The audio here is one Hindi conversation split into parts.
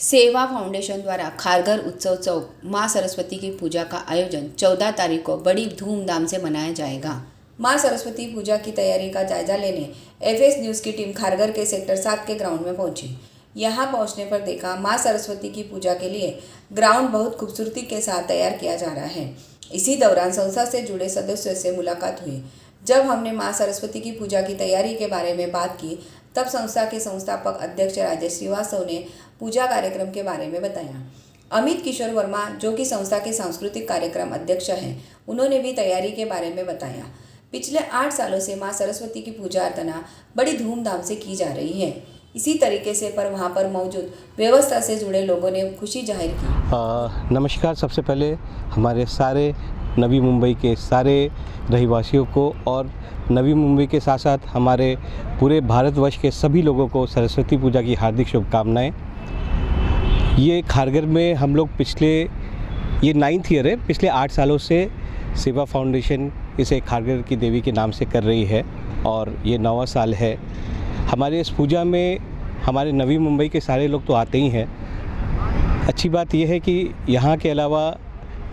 सेवा फाउंडेशन द्वारा खारघर उत्सव चौक मां सरस्वती की पूजा का आयोजन 14 तारीख को बड़ी धूमधाम से मनाया जाएगा। मां सरस्वती पूजा की तैयारी का जायजा लेने एफएस न्यूज़ की टीम खारघर के सेक्टर 7 के ग्राउंड में पहुंची। यहां पहुंचने पर देखा मां सरस्वती की पूजा के लिए ग्राउंड बहुत खूबसूरती के साथ तैयार किया जा रहा है। इसी दौरान संस्था से जुड़े सदस्यों से मुलाकात हुई। जब हमने मां सरस्वती की पूजा की तैयारी के बारे में बात की तब संस्था के संस्थापक अध्यक्ष राजेश श्रीवास्तव ने पूजा कार्यक्रम के बारे में बताया। अमित किशोर वर्मा जो कि संस्था के सांस्कृतिक कार्यक्रम अध्यक्ष हैं, उन्होंने भी तैयारी के बारे में बताया। पिछले 8 सालों से मां सरस्वती की पूजा अर्चना बड़ी धूमधाम से की जा रही है। इसी तरीके से वहाँ पर मौजूद व्यवस्था से जुड़े लोगों ने खुशी जाहिर की। नमस्कार। सबसे पहले हमारे सारे नवी मुंबई के सारे रहीवासियों को और नवी मुंबई के साथ साथ हमारे पूरे भारतवर्ष के सभी लोगों को सरस्वती पूजा की हार्दिक शुभकामनाएं। ये खारघर में हम लोग ये 9th ईयर है। पिछले 8 सालों से सेवा फाउंडेशन इसे खारघर की देवी के नाम से कर रही है और ये 9वां साल है। हमारे इस पूजा में हमारे नवी मुंबई के सारे लोग तो आते ही हैं। अच्छी बात यह है कि यहाँ के अलावा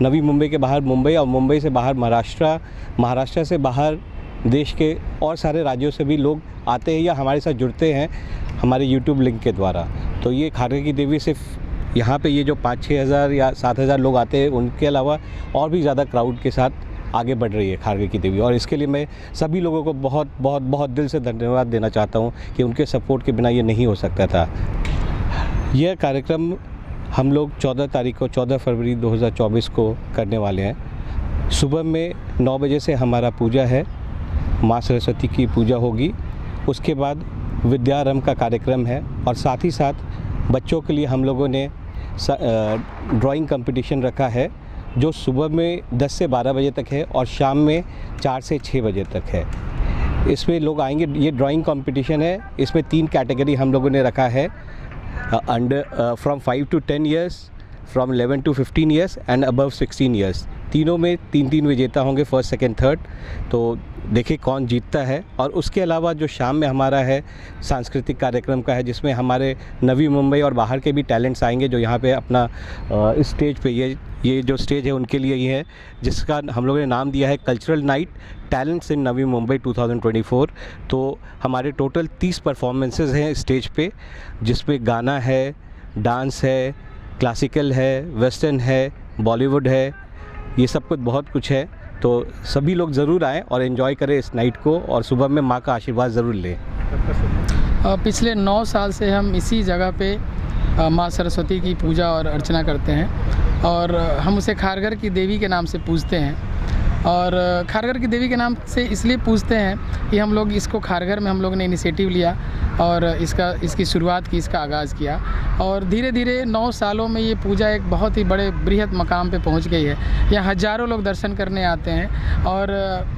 नवी मुंबई के बाहर मुंबई और मुंबई से बाहर महाराष्ट्र से बाहर देश के और सारे राज्यों से भी लोग आते हैं या हमारे साथ जुड़ते हैं हमारे YouTube लिंक के द्वारा। तो ये खारघर की देवी सिर्फ यहाँ पे ये जो 5-6 हज़ार या 7 हज़ार लोग आते हैं, उनके अलावा और भी ज़्यादा क्राउड के साथ आगे बढ़ रही है खारघर की देवी। और इसके लिए मैं सभी लोगों को बहुत बहुत बहुत दिल से धन्यवाद देना चाहता हूँ कि उनके सपोर्ट के बिना ये नहीं हो सकता था। यह कार्यक्रम हम लोग 14 फरवरी 2024 को करने वाले हैं। सुबह में 9 बजे से हमारा पूजा है, माँ सरस्वती की पूजा होगी। उसके बाद विद्यारंभ का कार्यक्रम है और साथ ही साथ बच्चों के लिए हम लोगों ने ड्राइंग कंपटीशन रखा है जो सुबह में 10 से 12 बजे तक है और शाम में 4 से 6 बजे तक है। इसमें लोग आएंगे। ये ड्राइंग कंपटीशन है। इसमें 3 कैटेगरी हम लोगों ने रखा है, from 5 to 10 years, from 11 to 15 years and above 16 years। तीनों में 3 विजेता होंगे, फर्स्ट, सेकंड, थर्ड। तो देखिए कौन जीतता है। और उसके अलावा जो शाम में हमारा है सांस्कृतिक कार्यक्रम का है, जिसमें हमारे नवी मुंबई और बाहर के भी टैलेंट्स आएंगे जो यहाँ पे अपना इस स्टेज पे ये जो स्टेज है उनके लिए ही है, जिसका हम लोगों ने नाम दिया है कल्चरल नाइट टैलेंट्स इन नवी मुंबई 2024। तो हमारे टोटल 30 परफॉर्मेंसेस हैं स्टेज पे, जिसमें गाना है, डांस है, क्लासिकल है, वेस्टर्न है, बॉलीवुड है, ये सब बहुत कुछ है। तो सभी लोग ज़रूर आएँ और एंजॉय करें इस नाइट को और सुबह में माँ का आशीर्वाद ज़रूर लें। पिछले 9 साल से हम इसी जगह पे माँ सरस्वती की पूजा और अर्चना करते हैं और हम उसे खारघर की देवी के नाम से पूजते हैं। और खारघर की देवी के नाम से इसलिए पूजते हैं कि हम लोग इसको खारघर में हम लोग ने इनिशिएटिव लिया और इसकी शुरुआत की, इसका आगाज़ किया और धीरे धीरे 9 सालों में ये पूजा एक बहुत ही बड़े बृहद मकाम पे पहुंच गई है। यहाँ हज़ारों लोग दर्शन करने आते हैं और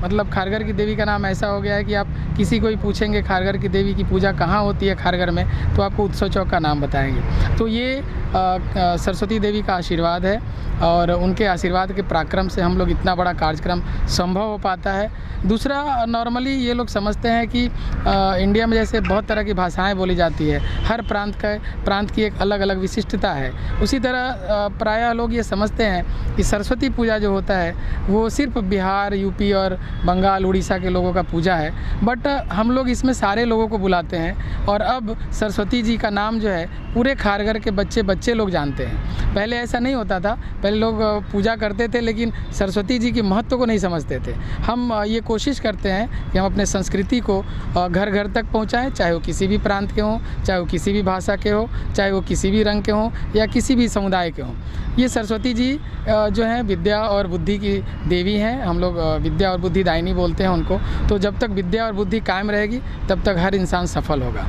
मतलब खारघर की देवी का नाम ऐसा हो गया है कि आप किसी को ही पूछेंगे खारघर की देवी की पूजा कहाँ होती है खारघर में, तो आपको उत्सव चौक का नाम बताएंगे। तो ये सरस्वती देवी का आशीर्वाद है और उनके आशीर्वाद के पराक्रम से हम लोग इतना बड़ा कार्यक्रम संभव हो पाता है। दूसरा, नॉर्मली ये लोग समझते हैं कि इंडिया में जैसे बहुत तरह की भाषाएं बोली जाती है, हर प्रांत की एक अलग अलग विशिष्टता है। उसी तरह प्रायः लोग ये समझते हैं कि सरस्वती पूजा जो होता है वो सिर्फ बिहार, यूपी और बंगाल, उड़ीसा के लोगों का पूजा है। बट हम लोग इसमें सारे लोगों को बुलाते हैं और अब सरस्वती जी का नाम जो है पूरे खारघर के बच्चे लोग जानते हैं। पहले ऐसा नहीं होता था, पहले लोग पूजा करते थे लेकिन सरस्वती जी के महत्व को नहीं समझते थे। हम ये कोशिश करते हैं कि हम अपने संस्कृति को घर घर तक पहुंचाएं, चाहे वो किसी भी प्रांत के हों, चाहे वो किसी भी भाषा के हों, चाहे वो किसी भी रंग के हों या किसी भी समुदाय के हों। ये सरस्वती जी जो हैं विद्या और बुद्धि की देवी हैं। हम लोग विद्या और बुद्धि दायिनी बोलते हैं उनको। तो जब तक विद्या और बुद्धि कायम रहेगी तब तक हर इंसान सफल होगा।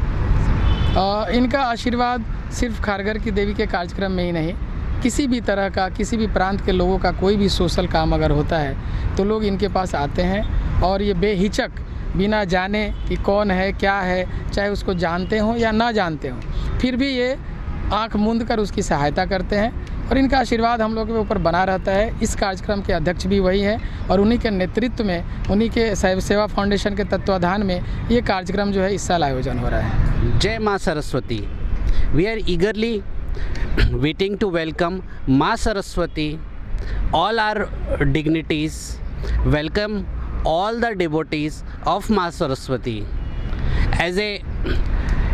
इनका आशीर्वाद सिर्फ खारघर की देवी के कार्यक्रम में ही नहीं, किसी भी तरह का, किसी भी प्रांत के लोगों का कोई भी सोशल काम अगर होता है तो लोग इनके पास आते हैं और ये बेहिचक, बिना जाने कि कौन है क्या है, चाहे उसको जानते हों या ना जानते हों, फिर भी ये आंख मूंद कर उसकी सहायता करते हैं और इनका आशीर्वाद हम लोगों के ऊपर बना रहता है। इस कार्यक्रम के अध्यक्ष भी वही हैं और उन्हीं के नेतृत्व में, उन्हीं के सेवा फाउंडेशन के तत्वाधान में ये कार्यक्रम जो है इस साल आयोजन हो रहा है। जय माँ Saraswati. We are eagerly waiting to welcome Ma Saraswati, all our dignities, welcome all the devotees of Ma Saraswati. As a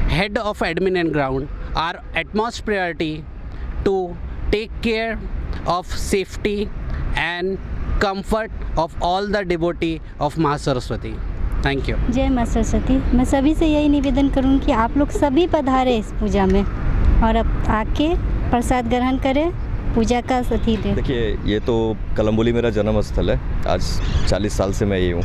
head of admin and ground, our utmost priority to take care of safety and comfort of all the devotee of Ma Saraswati. Thank you. जय माँ सरस्वती। मैं सभी से यही निवेदन करूँगी कि आप लोग सभी पधारें इस पूजा में और अब आके प्रसाद ग्रहण करें, पूजा का साथी दें। देखिए, ये तो कलम्बोली मेरा जन्म स्थल है। आज 40 साल से मैं ये हूँ,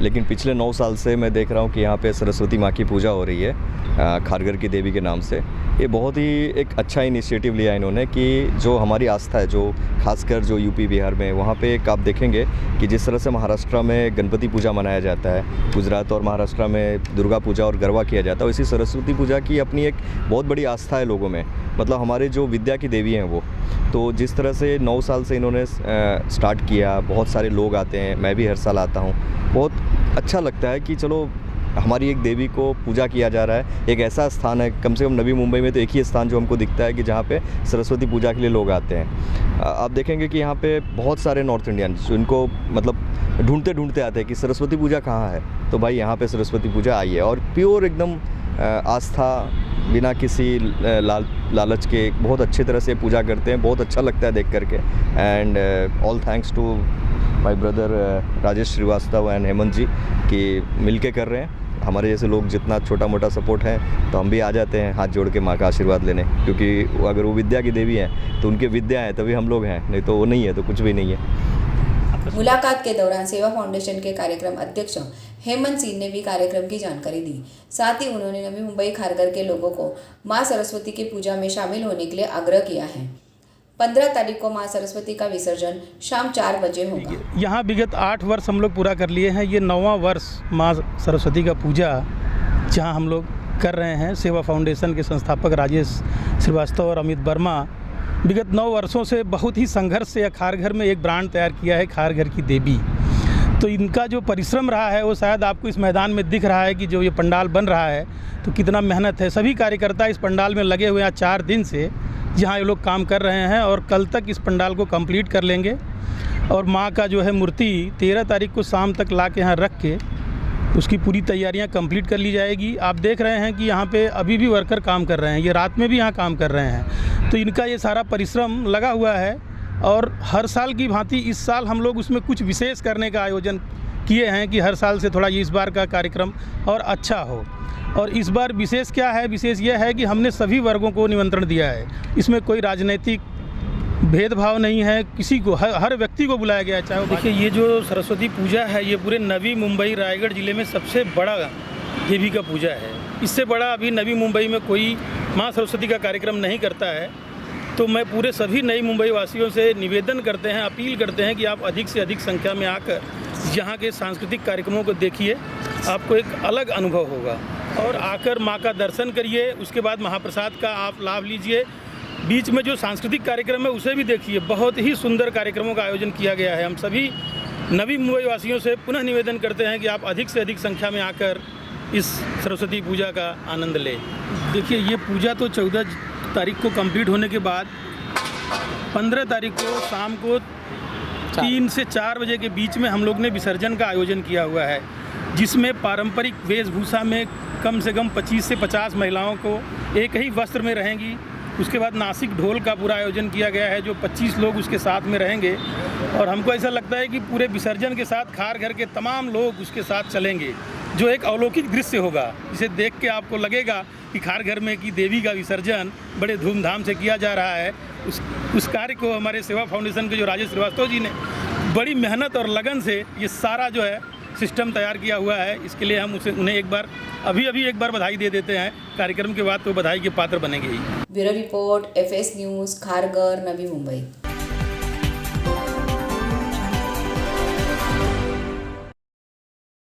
लेकिन पिछले 9 साल से मैं देख रहा हूँ कि यहाँ पे सरस्वती माँ की पूजा हो रही है खारघर की देवी के नाम से। ये बहुत ही एक अच्छा इनिशिएटिव लिया इन्होंने कि जो हमारी आस्था है, जो खासकर जो यूपी बिहार में, वहाँ पे एक आप देखेंगे कि जिस तरह से महाराष्ट्र में गणपति पूजा मनाया जाता है, गुजरात और महाराष्ट्र में दुर्गा पूजा और गरबा किया जाता है, वैसी सरस्वती पूजा की अपनी एक बहुत बड़ी आस्था है लोगों में। मतलब हमारे जो विद्या की देवी हैं वो, तो जिस तरह से 9 साल से इन्होंने स्टार्ट किया, बहुत सारे लोग आते हैं, मैं भी हर साल आता हूँ। बहुत अच्छा लगता है कि चलो हमारी एक देवी को पूजा किया जा रहा है। एक ऐसा स्थान है, कम से कम नवी मुंबई में तो एक ही स्थान जो हमको दिखता है कि जहाँ पे सरस्वती पूजा के लिए लोग आते हैं। आप देखेंगे कि यहाँ पे बहुत सारे नॉर्थ इंडियन जो इनको मतलब ढूंढते ढूंढते आते हैं कि सरस्वती पूजा कहाँ है, तो भाई यहाँ पे सरस्वती पूजा आई है और प्योर एकदम आस्था, बिना किसी लालच के बहुत अच्छी तरह से पूजा करते हैं। बहुत अच्छा लगता है देख करके। And all thanks to my brother Rajesh Shrivastava and Hemant ji कि मिलके कर रहे हैं। हमारे जैसे लोग जितना छोटा मोटा सपोर्ट है तो हम भी आ जाते हैं हाथ जोड़ के माँ का आशीर्वाद लेने, क्योंकि अगर वो विद्या की देवी हैं तो उनके विद्या हैं तभी हम लोग हैं, नहीं तो वो नहीं है तो कुछ भी नहीं है। मुलाकात के दौरान सेवा फाउंडेशन के कार्यक्रम अध्यक्ष हेमंत सिंह ने भी कार्यक्रम की जानकारी दी। साथ ही उन्होंने नवी मुंबई खारघर के लोगों को मां सरस्वती की पूजा में शामिल होने के लिए आग्रह किया है। 15 तारीख को मां सरस्वती का विसर्जन शाम 4 बजे होगा। यहाँ विगत 8 वर्ष हम लोग पूरा कर लिए हैं। ये 9वां वर्ष मां सरस्वती का पूजा जहाँ हम लोग कर रहे हैं। सेवा फाउंडेशन के संस्थापक राजेश श्रीवास्तव और अमित वर्मा विगत 9 वर्षों से बहुत ही संघर्ष से खारघर में एक ब्रांड तैयार किया है, खारघर की देवी। तो इनका जो परिश्रम रहा है वो शायद आपको इस मैदान में दिख रहा है कि जो ये पंडाल बन रहा है तो कितना मेहनत है। सभी कार्यकर्ता इस पंडाल में लगे हुए हैं 4 दिन से, जहाँ ये लोग काम कर रहे हैं और कल तक इस पंडाल को कंप्लीट कर लेंगे। और माँ का जो है मूर्ति 13 तारीख को शाम तक ला के यहाँ रख के उसकी पूरी तैयारियाँ कंप्लीट कर ली जाएगी। आप देख रहे हैं कि यहाँ पे अभी भी वर्कर काम कर रहे हैं, ये रात में भी यहाँ काम कर रहे हैं। तो इनका ये सारा परिश्रम लगा हुआ है और हर साल की भांति इस साल हम लोग उसमें कुछ विशेष करने का आयोजन किए हैं कि हर साल से थोड़ा इस बार का कार्यक्रम और अच्छा हो। और इस बार विशेष क्या है, विशेष यह है कि हमने सभी वर्गों को निमंत्रण दिया है। इसमें कोई राजनीतिक भेदभाव नहीं है, किसी को हर व्यक्ति को बुलाया गया है। चाहे देखिए, ये जो सरस्वती पूजा है ये पूरे नवी मुंबई रायगढ़ ज़िले में सबसे बड़ा देवी का पूजा है। इससे बड़ा अभी नवी मुंबई में कोई माँ सरस्वती का कार्यक्रम नहीं करता है। तो मैं पूरे सभी नई मुंबई वासियों से निवेदन करते हैं, अपील करते हैं कि आप अधिक से अधिक संख्या में आकर यहाँ के सांस्कृतिक कार्यक्रमों को देखिए, आपको एक अलग अनुभव होगा। और आकर माँ का दर्शन करिए, उसके बाद महाप्रसाद का आप लाभ लीजिए। बीच में जो सांस्कृतिक कार्यक्रम है उसे भी देखिए, बहुत ही सुंदर कार्यक्रमों का आयोजन किया गया है। हम सभी नवी मुंबई वासियों से पुनः निवेदन करते हैं कि आप अधिक से अधिक संख्या में आकर इस सरस्वती पूजा का आनंद लें। देखिए, ये पूजा तो 14 तारीख को कंप्लीट होने के बाद 15 तारीख को शाम को 3 से 4 बजे के बीच में हम लोग ने विसर्जन का आयोजन किया हुआ है, जिसमें पारंपरिक वेशभूषा में कम से कम 25 से 50 महिलाओं को एक ही वस्त्र में रहेंगी। उसके बाद नासिक ढोल का पूरा आयोजन किया गया है, जो 25 लोग उसके साथ में रहेंगे। और हमको ऐसा लगता है कि पूरे विसर्जन के साथ खारघर के तमाम लोग उसके साथ चलेंगे, जो एक अलौकिक दृश्य होगा। इसे देख के आपको लगेगा कि खारघर में की देवी का विसर्जन बड़े धूमधाम से किया जा रहा है। उस कार्य को हमारे सेवा फाउंडेशन के जो राजेश श्रीवास्तव जी ने बड़ी मेहनत और लगन से ये सारा जो है सिस्टम तैयार किया हुआ है। इसके लिए हम उन्हें एक बार बधाई दे देते हैं। कार्यक्रम के बाद तो बधाई के पात्र बनेंगे ही। Bureau report, FS news, Kharghar, Navi Mumbai.